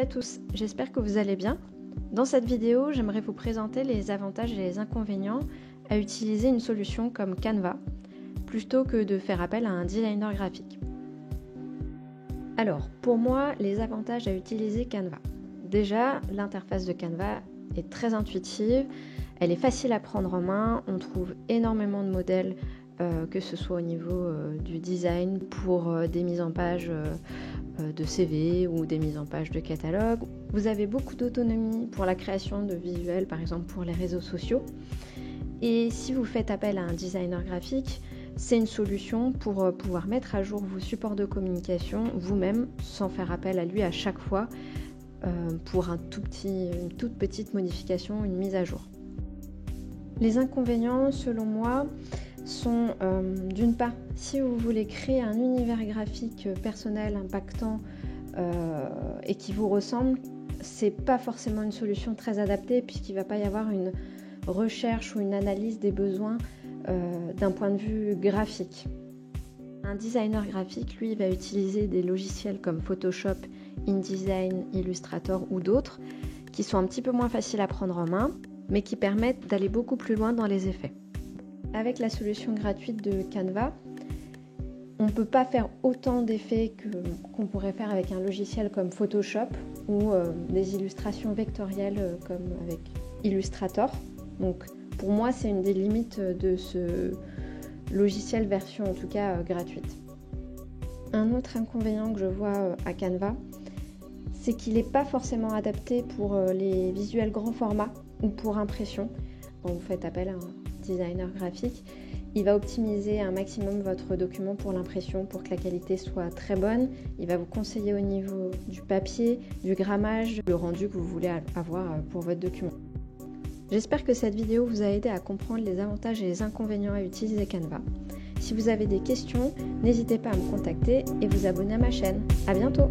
tous, j'espère que vous allez bien. Dans cette vidéo, j'aimerais vous présenter les avantages et les inconvénients à utiliser une solution comme Canva, plutôt que de faire appel à un designer graphique. Alors, pour moi, les avantages à utiliser Canva. Déjà, l'interface de Canva est très intuitive, elle est facile à prendre en main, on trouve énormément de modèles, que ce soit au niveau du design pour des mises en page de CV ou des mises en page de catalogue. Vous avez beaucoup d'autonomie pour la création de visuels, par exemple pour les réseaux sociaux. Et si vous faites appel à un designer graphique, c'est une solution pour pouvoir mettre à jour vos supports de communication vous-même sans faire appel à lui à chaque fois pour une toute petite modification, une mise à jour. Les inconvénients, selon moi, sont d'une part, si vous voulez créer un univers graphique personnel, impactant et qui vous ressemble, c'est pas forcément une solution très adaptée puisqu'il va pas y avoir une recherche ou une analyse des besoins d'un point de vue graphique. Un designer graphique, lui, va utiliser des logiciels comme Photoshop, InDesign, Illustrator ou d'autres qui sont un petit peu moins faciles à prendre en main, mais qui permettent d'aller beaucoup plus loin dans les effets. Avec la solution gratuite de Canva, on ne peut pas faire autant d'effets qu'on pourrait faire avec un logiciel comme Photoshop ou des illustrations vectorielles comme avec Illustrator. Donc pour moi, c'est une des limites de ce logiciel version en tout cas gratuite. Un autre inconvénient que je vois à Canva, c'est qu'il n'est pas forcément adapté pour les visuels grand format ou pour impression. Quand vous faites appel à un designer graphique, il va optimiser un maximum votre document pour l'impression pour que la qualité soit très bonne. Il va vous conseiller au niveau du papier, du grammage, le rendu que vous voulez avoir pour votre document. J'espère que cette vidéo vous a aidé à comprendre les avantages et les inconvénients à utiliser Canva. Si vous avez des questions, n'hésitez pas à me contacter et vous abonner à ma chaîne. À bientôt!